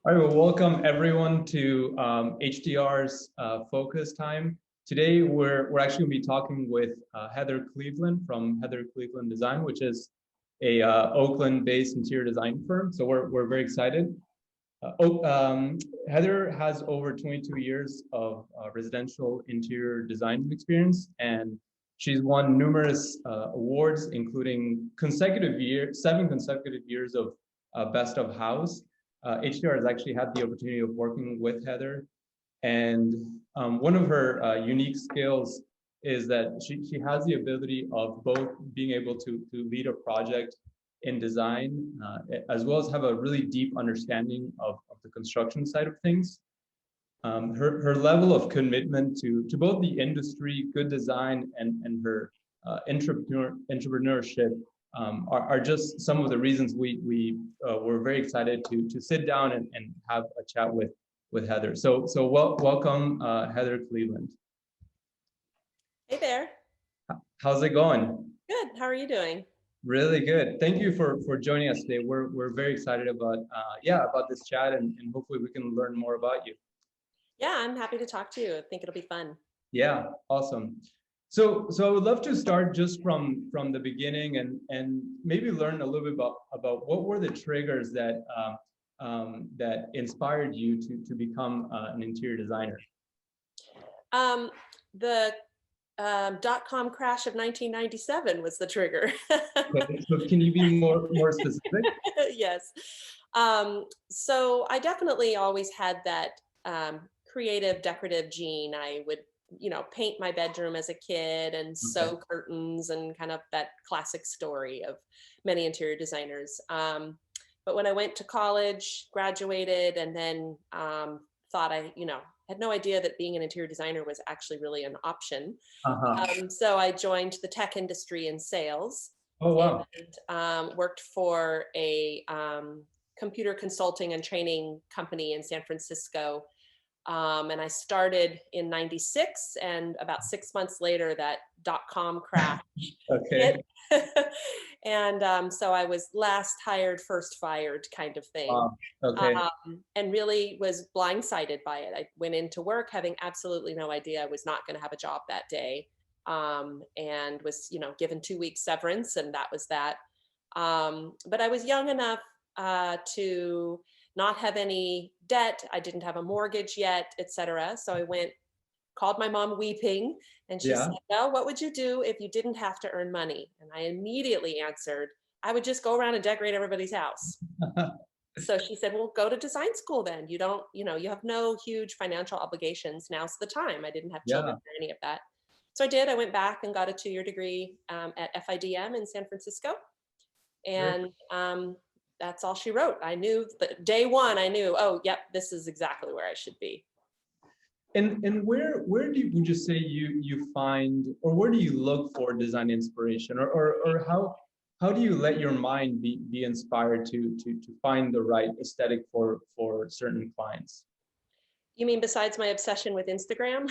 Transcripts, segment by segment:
All right, well, welcome everyone to HDR's Focus Time. Today, we're actually going to be talking with Heather Cleveland from Heather Cleveland Design, which is a Oakland-based interior design firm. So we're very excited. Heather has over 22 years of residential interior design experience, and she's won numerous awards, including 7 consecutive years of Best of House. HDR has actually had the opportunity of working with Heather, and one of her unique skills is that she has the ability of both being able to lead a project in design, as well as have a really deep understanding of the construction side of things. Her level of commitment to both the industry, good design, and her entrepreneurship are just some of the reasons we were very excited to sit down and have a chat with Heather. So welcome, Heather Cleveland. Hey there. How's it going? Good. How are you doing? Really good. Thank you for joining us today. We're very excited about about this chat, and hopefully we can learn more about you. Yeah, I'm happy to talk to you. I think it'll be fun. Yeah, awesome. So I would love to start just from the beginning and maybe learn a little bit about what were the triggers that that inspired you to become an interior designer. The .com crash of 1997 was the trigger. Okay, so can you be more specific? Yes. So I definitely always had that creative, decorative gene. I would, paint my bedroom as a kid and sew curtains and kind of that classic story of many interior designers. But when I went to college, graduated, and then thought had no idea that being an interior designer was actually really an option. So I joined the tech industry in sales. Oh, wow. And worked for a computer consulting and training company in San Francisco. And I started in '96, and about 6 months later, that .com crash Okay. hit. And so I was last hired, first fired kind of thing. Okay. And really was blindsided by it. I went into work having absolutely no idea I was not going to have a job that day, and was, given 2 weeks severance, and that was that. But I was young enough to not have any debt. I didn't have a mortgage yet, etc. So I called my mom weeping, and she said, "Well, what would you do if you didn't have to earn money?" And I immediately answered, "I would just go around and decorate everybody's house." So she said, "Well, go to design school then. You don't, you have no huge financial obligations. Now's the time." I didn't have children or any of that. So I did. I went back and got a 2-year degree at FIDM in San Francisco. And that's all she wrote. I knew that day one, I knew, oh, yep, this is exactly where I should be. And where would you say you find, or where do you look for design inspiration, or how do you let your mind be inspired to find the right aesthetic for certain clients? You mean besides my obsession with Instagram?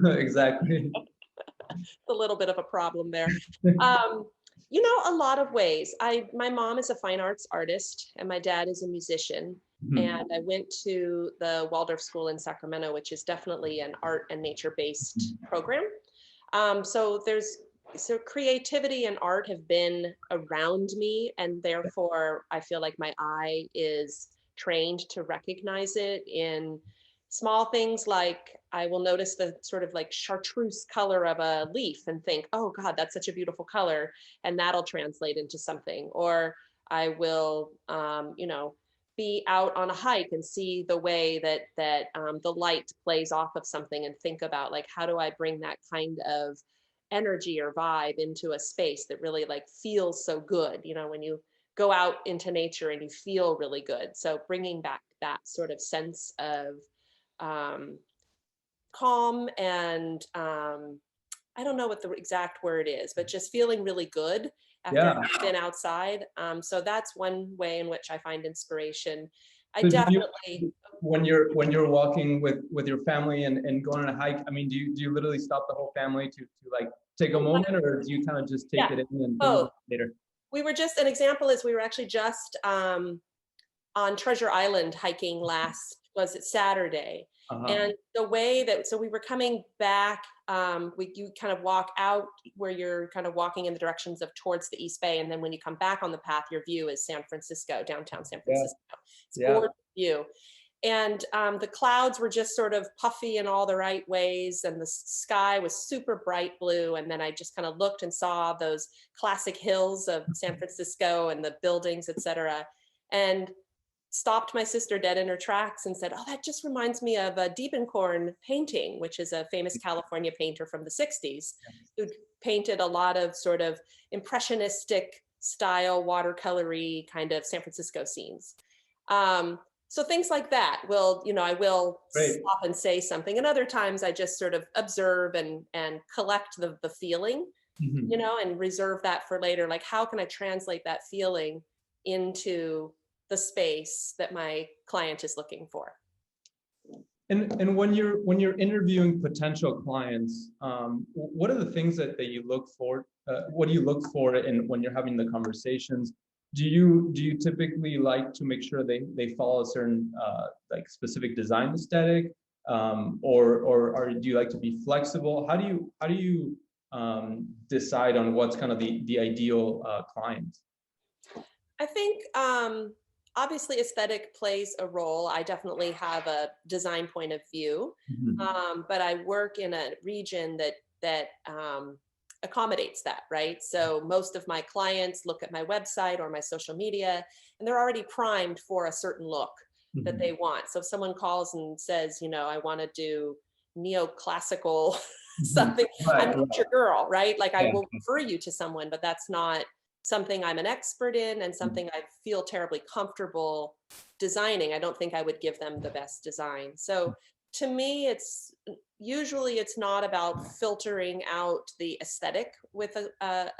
Exactly. A little bit of a problem there. A lot of ways. My mom is a fine arts artist and my dad is a musician. And I went to the Waldorf School in Sacramento, which is definitely an art and nature-based program. So creativity and art have been around me, and therefore I feel like my eye is trained to recognize it in small things, like I will notice the sort of like chartreuse color of a leaf and think, oh God, that's such a beautiful color. And that'll translate into something. Or I will, be out on a hike and see the way that the light plays off of something and think about, like, how do I bring that kind of energy or vibe into a space that really like feels so good, when you go out into nature and you feel really good. So bringing back that sort of sense of calm and I don't know what the exact word is, but just feeling really good after having been outside. So that's one way in which I find inspiration. I definitely when you're walking with your family and going on a hike, I mean, do you literally stop the whole family to like take a moment, or do you kind of just take it in and think later? We were just, an example is we were actually just on on Treasure Island hiking was it Saturday? And the way that, so we were coming back, you kind of walk out where you're kind of walking in the directions of towards the East Bay. And then when you come back on the path, your view is San Francisco, downtown San Francisco. It's a gorgeous view. And the clouds were just sort of puffy in all the right ways. And the sky was super bright blue. And then I just kind of looked and saw those classic hills of San Francisco and the buildings, et cetera. And stopped my sister dead in her tracks and said, oh, that just reminds me of a Diebenkorn painting, which is a famous California painter from the 60s, who painted a lot of sort of impressionistic style, watercolory kind of San Francisco scenes. So things like that will, I will stop and say something. And other times I just sort of observe and collect the feeling, and reserve that for later. Like, how can I translate that feeling into the space that my client is looking for? And when you're interviewing potential clients, what are the things that you look for? What do you look for when you're having the conversations? Do you typically like to make sure they follow a certain like specific design aesthetic, or do you like to be flexible? How do you decide on what's kind of the ideal client? I think obviously aesthetic plays a role. I definitely have a design point of view, but I work in a region that accommodates that, right? So most of my clients look at my website or my social media, and they're already primed for a certain look that they want. So if someone calls and says, I want to do neoclassical something, I'm not your girl, right? Like, I will refer you to someone, but that's not something I'm an expert in and something I feel terribly comfortable designing. I don't think I would give them the best design. So to me, it's not about filtering out the aesthetic with a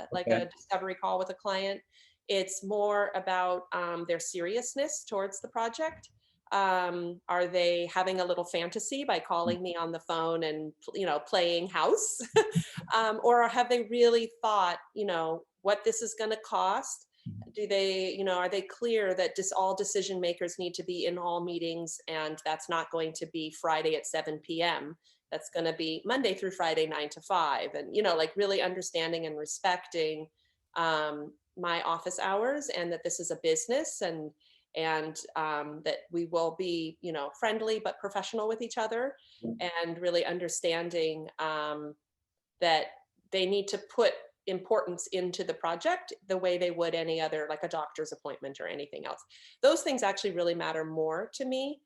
discovery call with a client. It's more about their seriousness towards the project. Are they having a little fantasy by calling me on the phone and playing house? Or have they really thought what this is going to cost? Do they, are they clear that all decision makers need to be in all meetings, and that's not going to be Friday at 7 p.m. That's going to be Monday through Friday, 9 to 5. And, like, really understanding and respecting my office hours, and that this is a business, and that we will be, friendly but professional with each other, and really understanding that they need to put importance into the project the way they would any other, like a doctor's appointment or anything else. Those things actually really matter more to me,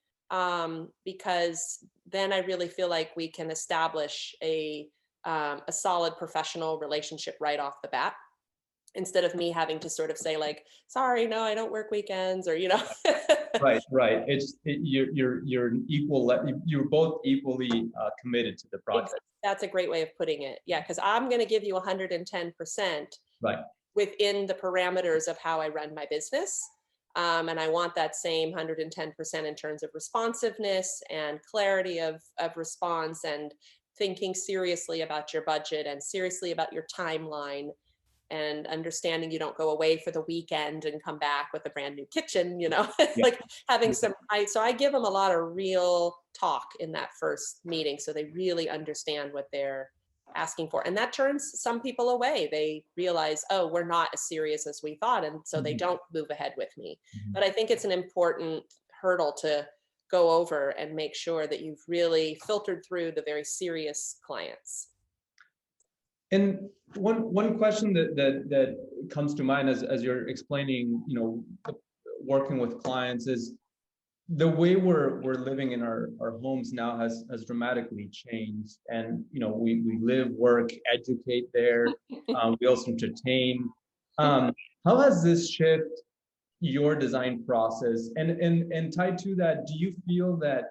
because then I really feel like we can establish a solid professional relationship right off the bat, instead of me having to sort of say, like, sorry, no, I don't work weekends, or Right. You're equal. You're both equally committed to the project. That's a great way of putting it. Yeah, because I'm going to give you 110%, within the parameters of how I run my business. And I want that same 110% in terms of responsiveness and clarity of response, and thinking seriously about your budget and seriously about your timeline, and understanding you don't go away for the weekend and come back with a brand new kitchen, like having so I give them a lot of real talk in that first meeting, so they really understand what they're asking for. And that turns some people away. They realize, oh, we're not as serious as we thought. And so they don't move ahead with me. But I think it's an important hurdle to go over and make sure that you've really filtered through the very serious clients. And one question that comes to mind as you're explaining, working with clients, is the way we're living in our homes now has dramatically changed. And we live, work, educate there. We also entertain. How has this shifted your design process? And tied to that, do you feel that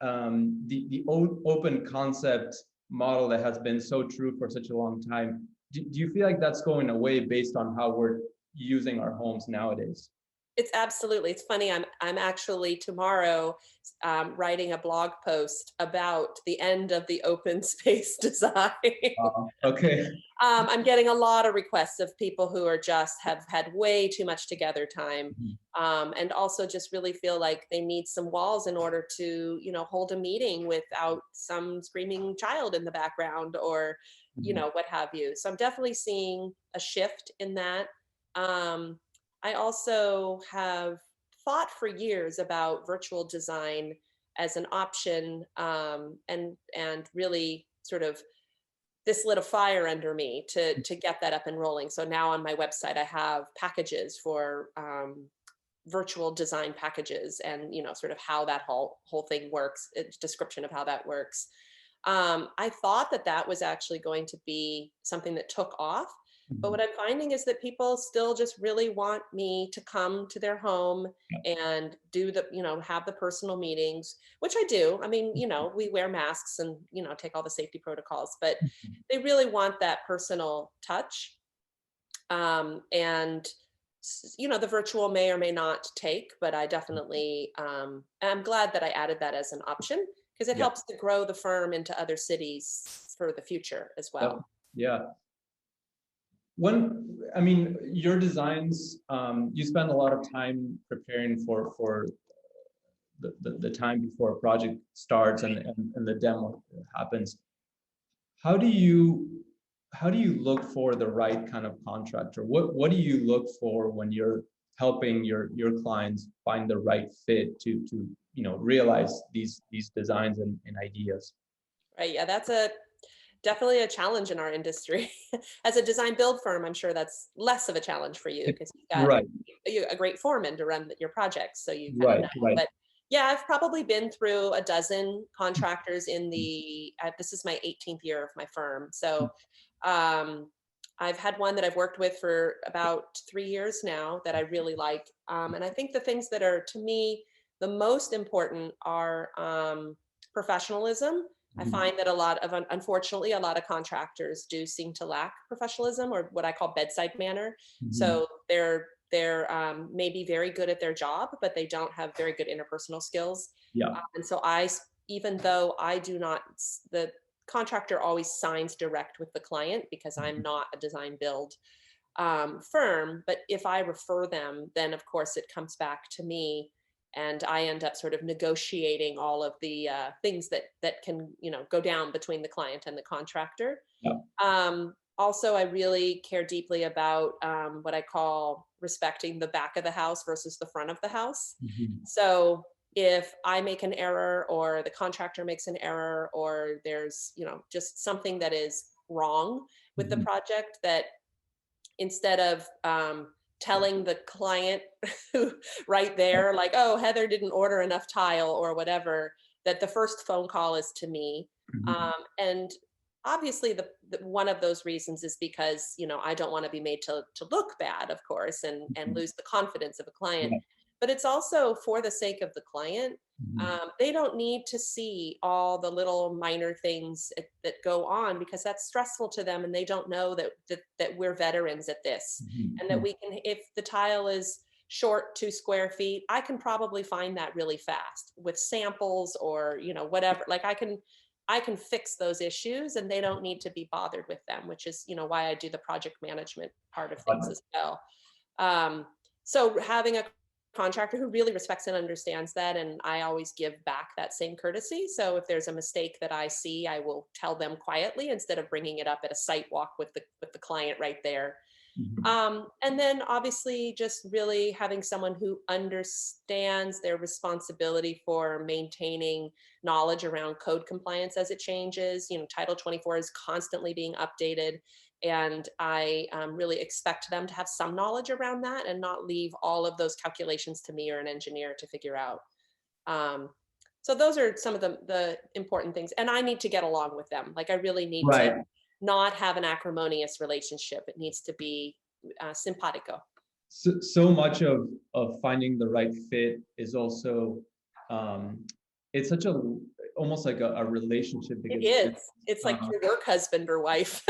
the open concept model that has been so true for such a long time, do you feel like that's going away based on how we're using our homes nowadays? It's absolutely, it's funny. I'm actually tomorrow writing a blog post about the end of the open space design. Okay. I'm getting a lot of requests of people who are just have had way too much together time, Mhm. and also just really feel like they need some walls in order to, hold a meeting without some screaming child in the background or, Mhm. what have you. So I'm definitely seeing a shift in that. I also have thought for years about virtual design as an option, and really sort of this lit a fire under me to get that up and rolling. So now on my website, I have packages for virtual design packages, and sort of how that whole thing works, a description of how that works. I thought that that was actually going to be something that took off, but Mhm. what I'm finding is that people still just really want me to come to their home Yeah. and do the, have the personal meetings, which I do. I mean, we wear masks and, take all the safety protocols, but they really want that personal touch. And the virtual may or may not take, but I definitely, I'm glad that I added that as an option because it Yeah. helps to grow the firm into other cities for the future as Yep. well. Yeah. I mean, your designs, you spend a lot of time preparing for the time before a project starts and the demo happens. How do you how do you look for the right kind of contractor? What do you look for when you're helping your clients find the right fit to realize these designs and ideas? Right. Yeah, that's a definitely a challenge in our industry. As a design build firm, I'm sure that's less of a challenge for you because you've got Right, a great foreman to run your projects, so you kind of right, know. right. But yeah, I've probably been through a dozen contractors in the. This is my 18th year of my firm, so um, I've had one that I've worked with for about 3 years now that I really like, and I think the things that are to me the most important are professionalism. I Mhm. find that unfortunately, a lot of contractors do seem to lack professionalism or what I call bedside manner. Mhm. So they're maybe very good at their job, but they don't have very good interpersonal skills. Yeah. And so even though I do not, the contractor always signs direct with the client because I'm Mhm. not a design build firm. But if I refer them, then of course it comes back to me, and I end up sort of negotiating all of the things that can go down between the client and the contractor. Yeah. Also, I really care deeply about what I call respecting the back of the house versus the front of the house. Mhm. So if I make an error or the contractor makes an error or there's just something that is wrong with the Mhm. project, that instead of telling the client right there, like, oh, Heather didn't order enough tile or whatever, that the first phone call is to me. Mhm. And obviously, the one of those reasons is because I don't want to be made to look bad, of course, and Mhm. lose the confidence of a client. Yeah. But it's also for the sake of the client. Mhm. They don't need to see all the little minor things that go on because that's stressful to them, and they don't know that we're veterans at this, and that Mhm. we can, if the tile is short 2 square feet, I can probably find that really fast with samples or whatever. Like I can fix those issues, and they don't need to be bothered with them, which is why I do the project management part of things Mhm. as well. Um, so having a contractor who really respects and understands that, and I always give back that same courtesy. So if there's a mistake that I see, I will tell them quietly instead of bringing it up at a site walk with the client right there. Mhm. And then obviously just really having someone who understands their responsibility for maintaining knowledge around code compliance as it changes. Title 24 is constantly being updated. And I really expect them to have some knowledge around that and not leave all of those calculations to me or an engineer to figure out. Um, so those are some of the important things. And I need to get along with them. Like I really need to Right. not have an acrimonious relationship. It needs to be simpatico. So much of finding the right fit is also um, it's such a almost like a relationship It because is. it's It's like uh, your work husband or wife.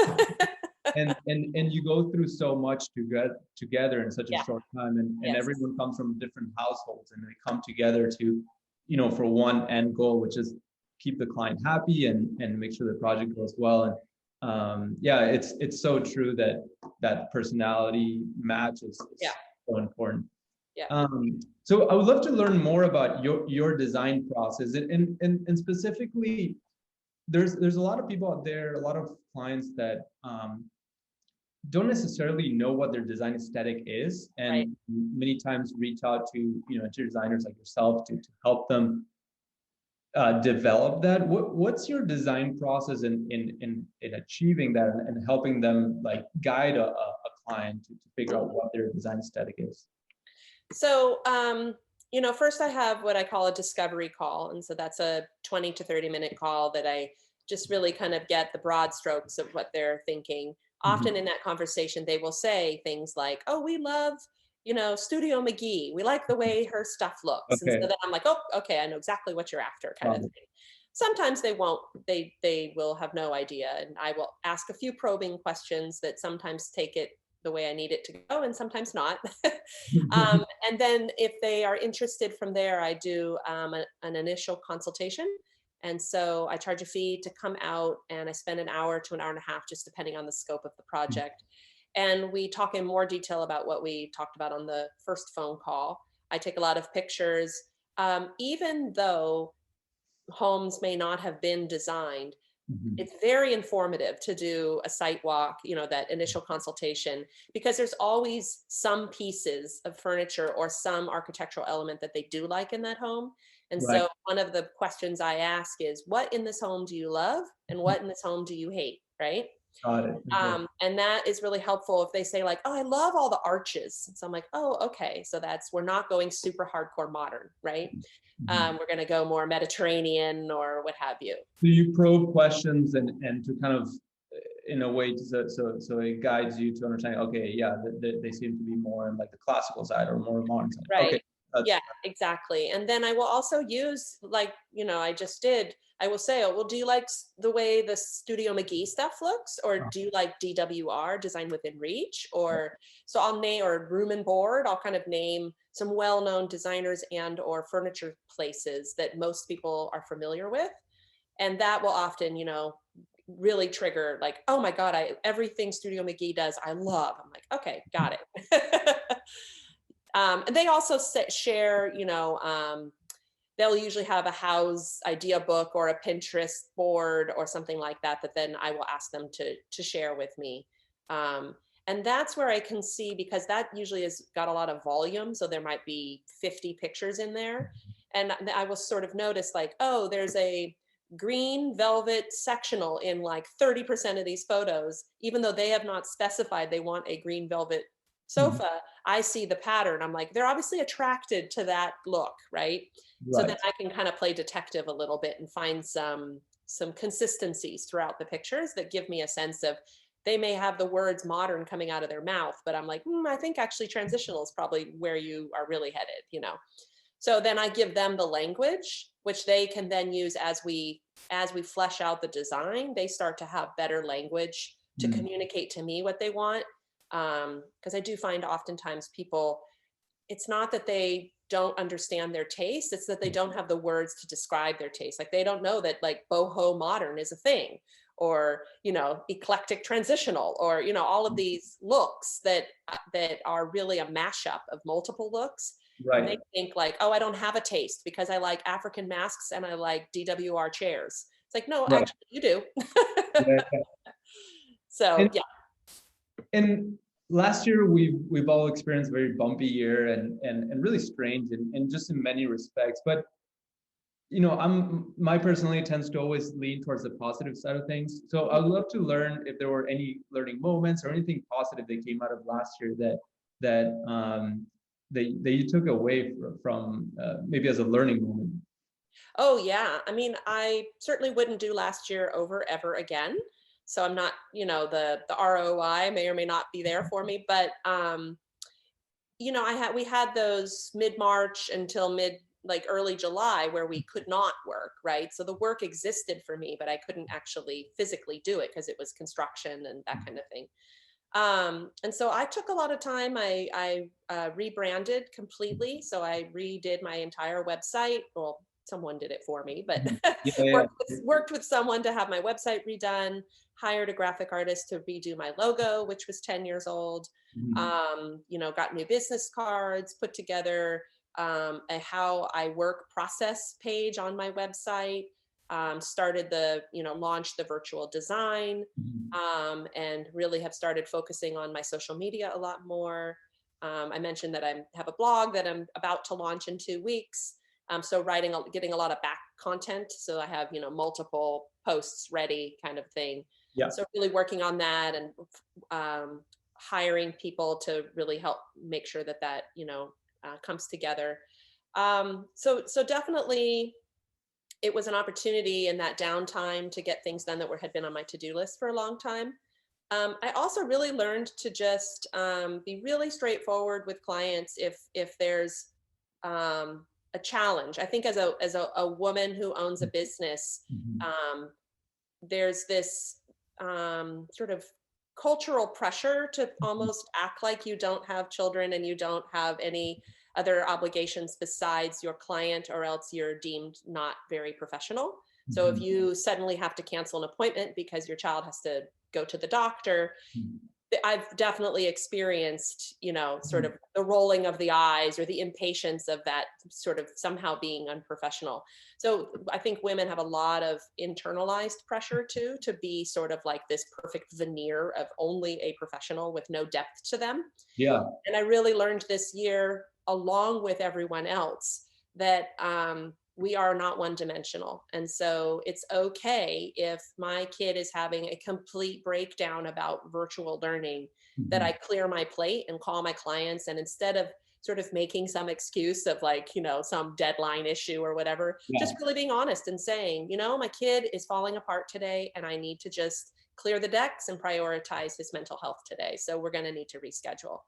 and you go through so much together in such a Yeah. short time, and Yes. everyone comes from different households, and they come together to, you know, for one end goal, which is keep the client happy and make sure the project goes well. And yeah, it's so true that that personality match is Yeah. so important. Yeah. So I would love to learn more about your design process, and specifically, there's a lot of people out there, a lot of clients that don't necessarily know what their design aesthetic is, Right. and many times reach out to, you know, interior designers like yourself to help them develop that. What's your design process in achieving that, and helping them like guide a client to figure out what their design aesthetic is? So, you know, first I have what I call a discovery call. And so that's a 20 to 30-minute call that I just really kind of get the broad strokes of what they're thinking. Often in that conversation, they will say things like, oh, we love, you know, Studio McGee. We like the way her stuff looks. And so Okay. then I'm like, oh, okay, I know exactly what you're after, kind of Got it. thing. Sometimes they won't, they will have no idea. And I will ask a few probing questions that sometimes take it the way I need it to go, and sometimes not. And then if they are interested from there, I do an initial consultation. And so I charge a fee to come out, and I spend an hour to an hour and a half, just depending on the scope of the project. And we talk in more detail about what we talked about on the first phone call. I take a lot of pictures, even though homes may not have been designed. Mhm. It's very informative to do a site walk, you know, that initial consultation, because there's always some pieces of furniture or some architectural element that they do like in that home. And Right. so one of the questions I ask is, what in this home do you love, and what in this home do you hate? Right. Got it. Okay. And that is really helpful if they say like, oh, I love all the arches. So I'm like, oh, okay. So we're not going super hardcore modern, right? Mhm. We're going to go more Mediterranean or what have you. So you probe questions and to kind of, in a way, so it guides you to understand. Okay, yeah, they seem to be more in like the classical side or more modern side. Okay, Right. that's Yeah, exactly. And then I will also use, like, you know, I just did, I will say, oh, well, do you like the way the Studio McGee stuff looks? Or do you like DWR, Design Within Reach? Or so I'll name, or Room and Board, I'll kind of name some well-known designers and or furniture places that most people are familiar with. And that will often, you know, really trigger like, oh my God, everything Studio McGee does, I love. I'm like, okay, got it. And they also share, you know, they'll usually have a house idea book or a Pinterest board or something like that, that then I will ask them to share with me. And that's where I can see, because that usually has got a lot of volume. So there might be 50 pictures in there. And I will sort of notice like, oh, there's a green velvet sectional in like 30% of these photos, even though they have not specified they want a green velvet Mhm. sofa. I see the pattern. I'm like, they're obviously attracted to that look, right? So then Right. I can kind of play detective a little bit and find some consistencies throughout the pictures that give me a sense of, they may have the words modern coming out of their mouth, but I'm like, I think actually transitional is probably where you are really headed, you know. So then I give them the language, which they can then use as we flesh out the design. They start to have better language to Mm. communicate to me what they want. Because I do find oftentimes people, it's not that they don't understand their taste, it's that they don't have the words to describe their taste. Like they don't know that like boho modern is a thing, or, you know, eclectic transitional, or, you know, all of these looks that are really a mashup of multiple looks. And Right. they think like, oh, I don't have a taste because I like African masks and I like DWR chairs. It's like, no, Right. actually you do. Yeah. Yeah. So And yeah. and last year we've all experienced a very bumpy year, and really strange in just in many respects. But you know, my personality tends to always lean towards the positive side of things. So I'd love to learn if there were any learning moments or anything positive that came out of last year that you took away from maybe as a learning moment. Oh yeah. I mean, I certainly wouldn't do last year over ever again. So I'm not, you know, the ROI may or may not be there for me, but you know, we had those mid-March until like early July where we could not work, right? So the work existed for me, but I couldn't actually physically do it because it was construction and that kind of thing. And so I took a lot of time. I rebranded completely. So I redid my entire website. Well, someone did it for me, but Yeah, yeah. worked with someone to have my website redone, hired a graphic artist to redo my logo, which was 10 years old. Mhm. You know, got new business cards, put together a how I work process page on my website, started launched the virtual design, Mhm. and really have started focusing on my social media a lot more. I mentioned that I have a blog that I'm about to launch in 2 weeks. So getting a lot of back content. So I have, multiple posts ready kind of thing. Yeah. So really working on that and um, hiring people to really help make sure that comes together. So definitely it was an opportunity in that downtime to get things done that had been on my to-do list for a long time. I also really learned to just be really straightforward with clients if there's a challenge. I think as a woman who owns a business, Mhm. um, there's this sort of cultural pressure to almost act like you don't have children and you don't have any other obligations besides your client, or else you're deemed not very professional. So if Mhm. you suddenly have to cancel an appointment because your child has to go to the doctor, Mhm. I've definitely experienced, sort Mhm. of the rolling of the eyes or the impatience of that sort of somehow being unprofessional. So I think women have a lot of internalized pressure too, to be sort of like this perfect veneer of only a professional with no depth to them. Yeah. And I really learned this year, along with everyone else, that we are not one dimensional. And so it's okay if my kid is having a complete breakdown about virtual learning, that I Mhm. clear my plate and call my clients. And instead of sort of making some excuse of like, some deadline issue or whatever, Yeah. just really being honest and saying, my kid is falling apart today and I need to just clear the decks and prioritize his mental health today. So we're going to need to reschedule.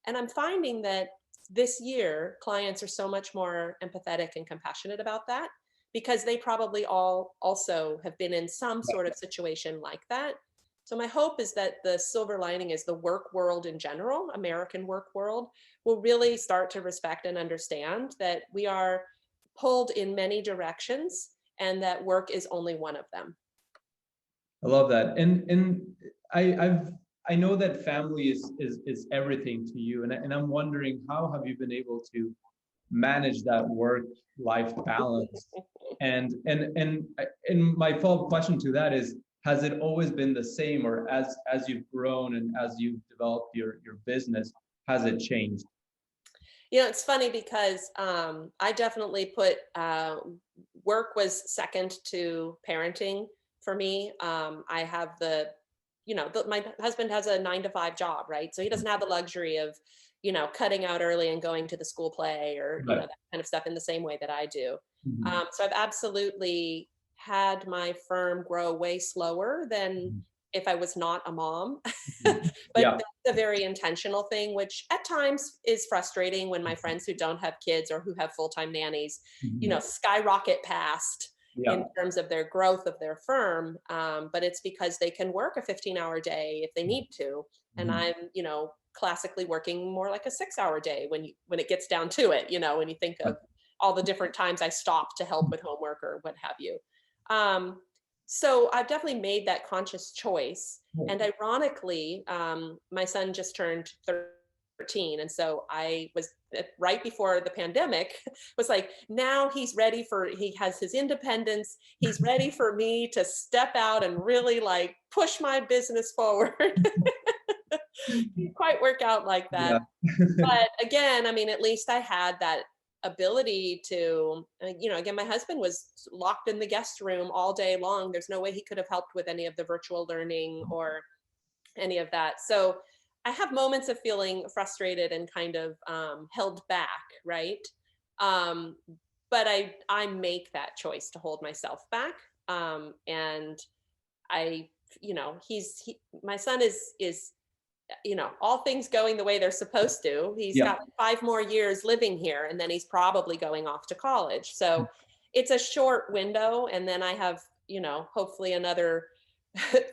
And I'm finding that this year, clients are so much more empathetic and compassionate about that because they probably all also have been in some sort of situation like that. So my hope is that the silver lining is the work world in general, American work world, will really start to respect and understand that we are pulled in many directions and that work is only one of them. I love that. And I've I know that family is everything to you, and I'm wondering how have you been able to manage that work-life balance? And my follow-up question to that is, has it always been the same, or as you've grown and as you've developed your business, has it changed? It's funny because I definitely put work was second to parenting for me. I have my husband has a 9 to 5 job, right? So he doesn't have the luxury of, cutting out early and going to the school play or, Right. that kind of stuff in the same way that I do. Mhm. So I've absolutely had my firm grow way slower than Mhm. if I was not a mom. Mhm. But Yeah. that's a very intentional thing, which at times is frustrating when my friends who don't have kids or who have full-time nannies, Mhm. skyrocket past in Yeah. terms of their growth of their firm. But it's because they can work a 15-hour day if they need to. And Mhm. I'm, classically working more like a 6-hour day when it gets down to it, when you think of all the different times I stop to help with homework or what have you. Um, so I've definitely made that conscious choice. And ironically, my son just turned 13. And so I was right before the pandemic, was like, now he has his independence. He's ready for me to step out and really like push my business forward. Didn't quite work out like that. Yeah. But again, I mean, at least I had that ability to, again, my husband was locked in the guest room all day long. There's no way he could have helped with any of the virtual learning or any of that. So I have moments of feeling frustrated and kind of held back, right? Um, but I make that choice to hold myself back. And I, my son is all things going the way they're supposed to. He's Yeah. got 5 more years living here, and then he's probably going off to college. So it's a short window. And then I have, hopefully another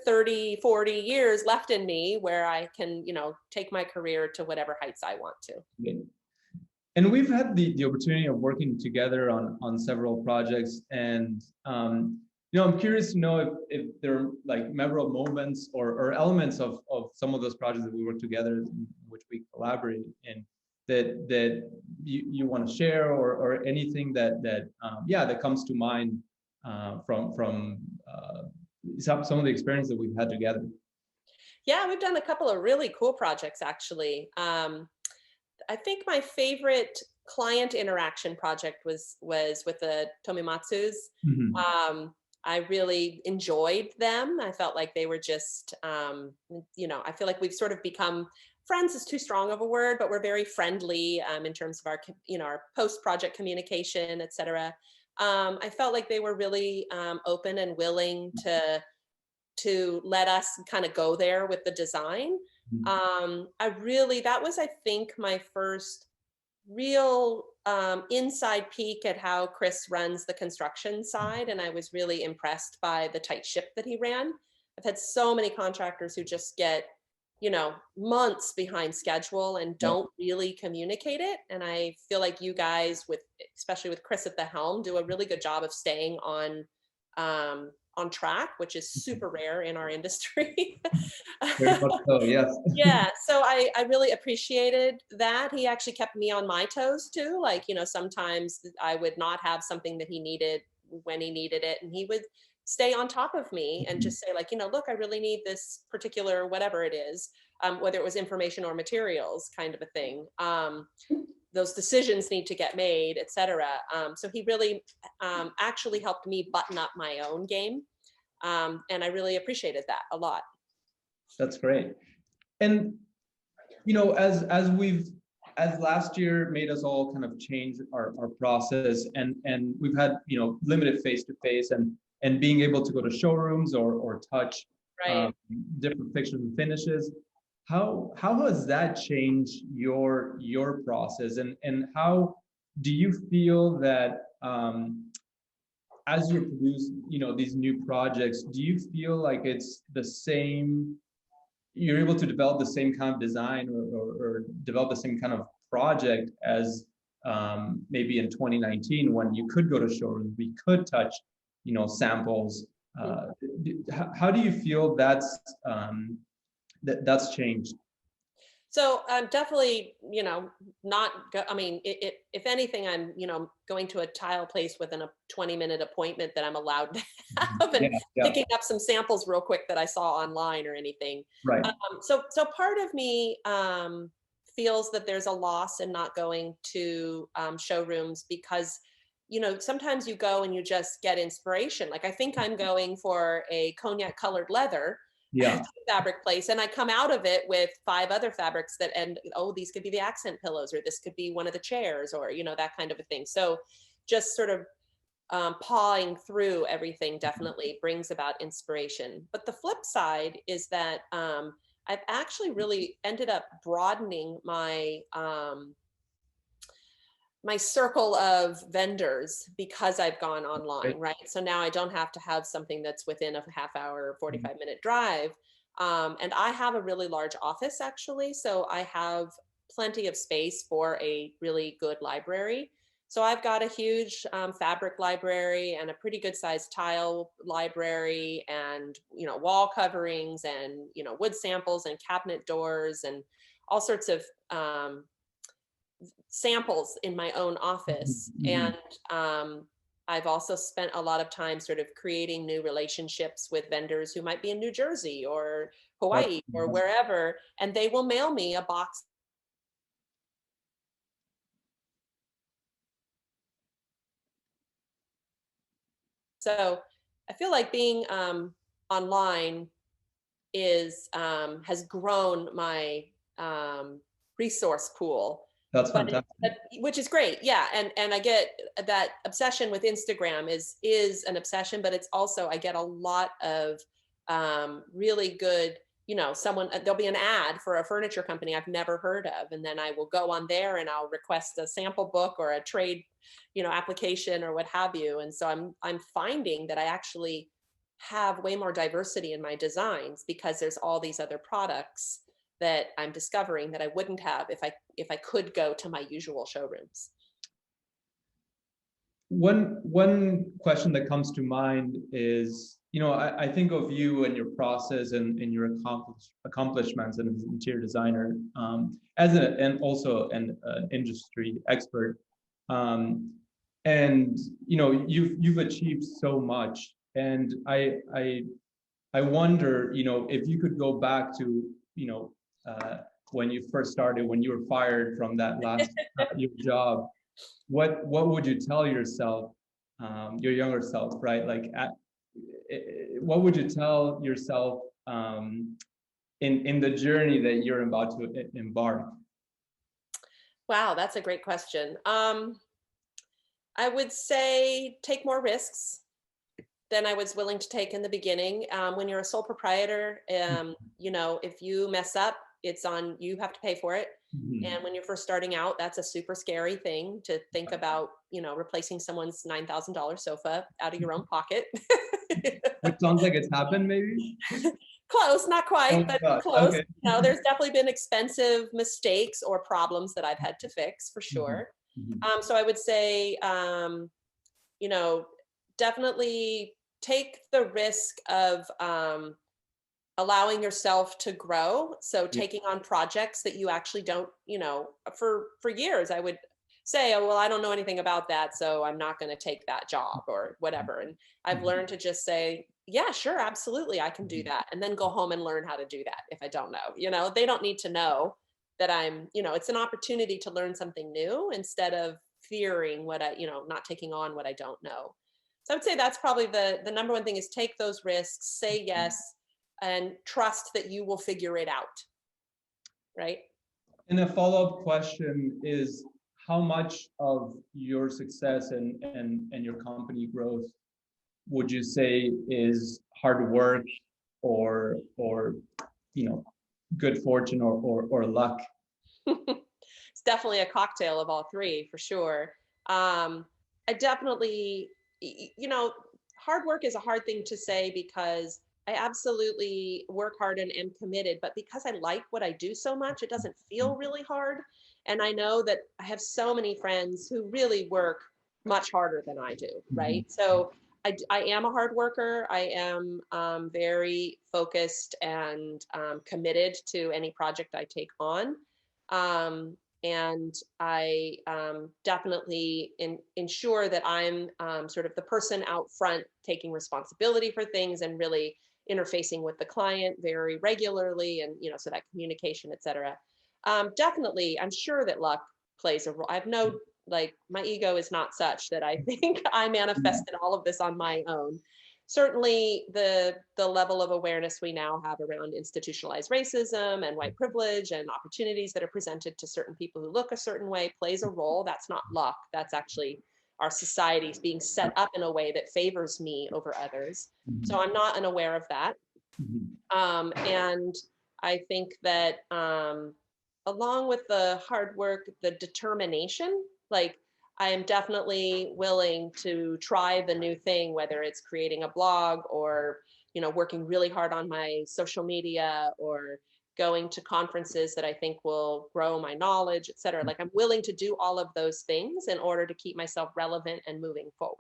30, 40 years left in me where I can, take my career to whatever heights I want to. And we've had the opportunity of working together on several projects, and I'm curious to know if there are like memorable moments or elements of some of those projects that we worked together in which we collaborated in that you want to share, or anything that comes to mind from some of the experience that we've had together. Yeah, we've done a couple of really cool projects actually. I think my favorite client interaction project was with the Tomimatsus. Mm-hmm. I really enjoyed them. I felt like they were just, I feel like we've sort of become friends is too strong of a word, but we're very friendly in terms of our post-project communication, et cetera. I felt like they were really open and willing to let us kind of go there with the design. That was, I think, my first real inside peek at how Chris runs the construction side. And I was really impressed by the tight ship that he ran. I've had so many contractors who just get, months behind schedule and don't really communicate it. And I feel like you guys, especially with Chris at the helm, do a really good job of staying on track, which is super rare in our industry. Very much so, yes. Yeah, so I really appreciated that. He actually kept me on my toes too. Like, sometimes I would not have something that he needed when he needed it, and he would stay on top of me and just say like, look, I really need this particular whatever it is, whether it was information or materials kind of a thing. Those decisions need to get made, et cetera. So he really actually helped me button up my own game. And I really appreciated that a lot. That's great. And, as last year made us all kind of change our process, and we've had, limited face-to-face and being able to go to showrooms or touch different fixtures and finishes. How has that changed your process, and how do you feel that as you produce these new projects, do you feel like it's the same, you're able to develop the same kind of design or develop the same kind of project as maybe in 2019 when you could go to showrooms, we could touch samples? How do you feel that's changed? So I'm definitely, not, I mean, if anything, I'm, going to a tile place within a 20-minute appointment that I'm allowed to have, and picking up some samples real quick that I saw online or anything. Right. So part of me feels that there's a loss in not going to showrooms because, sometimes you go and you just get inspiration. Like I think I'm going for a cognac colored leather fabric place, and I come out of it with 5 other fabrics these could be the accent pillows, or this could be one of the chairs, or that kind of a thing. So just sort of pawing through everything definitely brings about inspiration. But the flip side is that I've actually really ended up broadening my my circle of vendors because I've gone online, right? So now I don't have to have something that's within a half hour, 45-minute drive. And I have a really large office actually. So I have plenty of space for a really good library. So I've got a huge fabric library and a pretty good sized tile library, and, wall coverings and, wood samples and cabinet doors and all sorts of samples in my own office. And I've also spent a lot of time sort of creating new relationships with vendors who might be in New Jersey or Hawaii or wherever, and they will mail me a box. So I feel like being online has grown my resource pool. That's fantastic. Which is great. Yeah. And I get that obsession with Instagram is an obsession, but it's also, I get a lot of really good you know, someone, there'll be an ad for a furniture company I've never heard of. And then I will go on there and I'll request a sample book or a trade, you know, application or what have you. And so I'm finding that I actually have way more diversity in my designs because there's all these other products that I'm discovering that I wouldn't have if I could go to my usual showrooms. One question that comes to mind is, you know, I think of you and your process and your accomplishments as an interior designer, and also an industry expert, and you know, you've achieved so much, and I wonder, you know, if you could go back to, you know, when you first started, when you were fired from that last your job, what would you tell yourself, your younger self, right? Like, what would you tell yourself in the journey that you're about to embark? Wow, that's a great question. I would say take more risks than I was willing to take in the beginning. When you're a sole proprietor, you know, if you mess up, it's on you, have to pay for it. Mm-hmm. And when you're first starting out, that's a super scary thing to think about, you know, replacing someone's $9,000 sofa out of your own pocket. It sounds like it's happened, maybe? Close, not quite, Oh, but God. close. Okay. You know, there's definitely been expensive mistakes or problems that I've had to fix for sure. Mm-hmm. So I would say, you know, definitely take the risk of allowing yourself to grow. So taking on projects that you actually don't, you know, for years I would say, oh, well, I don't know anything about that, so I'm not going to take that job or whatever. And I've learned to just say, yeah, sure, absolutely, I can do that. And then go home and learn how to do that if I don't know. You know, they don't need to know that I'm, you know, it's an opportunity to learn something new instead of fearing what I, you know, not taking on what I don't know. So I would say that's probably the number one thing is take those risks, say yes, and trust that you will figure it out. Right. And a follow-up question is, how much of your success and your company growth would you say is hard work or you know, good fortune or luck? It's definitely a cocktail of all three for sure. I definitely, you know, hard work is a hard thing to say because I absolutely work hard and am committed, but because I like what I do so much, it doesn't feel really hard. And I know that I have so many friends who really work much harder than I do, right? So I am a hard worker. I am very focused and committed to any project I take on. And I definitely ensure that I'm sort of the person out front taking responsibility for things and really interfacing with the client very regularly, and you know, so that communication, et cetera. Definitely, I'm sure that luck plays a role. I've no, like, my ego is not such that I think I manifested all of this on my own. Certainly the level of awareness we now have around institutionalized racism and white privilege and opportunities that are presented to certain people who look a certain way plays a role. That's not luck. That's actually our societies being set up in a way that favors me over others. So I'm not unaware of that. And I think that along with the hard work, the determination, like, I am definitely willing to try the new thing, whether it's creating a blog or, you know, working really hard on my social media or going to conferences that I think will grow my knowledge, et cetera. Like, I'm willing to do all of those things in order to keep myself relevant and moving forward.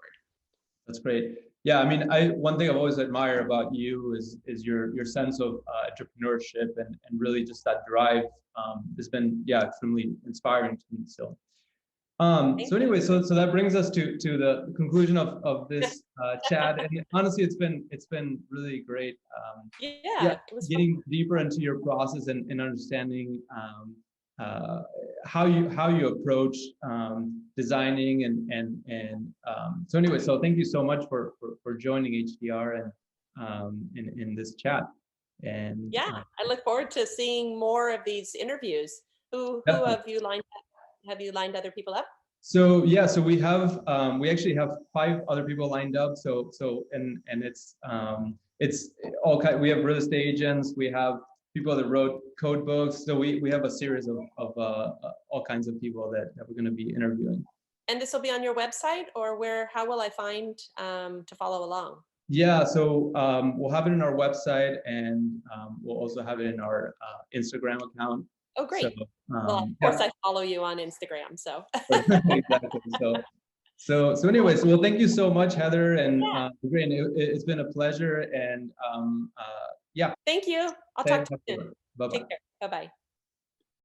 That's great. Yeah, I mean, one thing I've always admired about you is your sense of entrepreneurship and really just that drive has been, yeah, extremely inspiring to me. So so anyway, so that brings us to the conclusion of this chat. And honestly, it's been really great. Yeah, it was getting deeper into your process and understanding how you approach designing and so anyway, so thank you so much for joining HDR and in this chat. And yeah, I look forward to seeing more of these interviews. Who have you lined up? Have you lined other people up? So yeah, so we actually have 5 other people lined up. So and it's all kind. We have real estate agents. We have people that wrote code books. So we have a series of all kinds of people that we're going to be interviewing. And this will be on your website, or where? How will I find to follow along? Yeah, so we'll have it in our website, and we'll also have it in our Instagram account. Oh, great. So, Well, of course, I follow you on Instagram, so. exactly. So anyway, so well, thank you so much, Heather, and Yeah. great. It's been a pleasure, and yeah. Thank you. I'll talk to you soon. Bye bye. Take care. Bye-bye.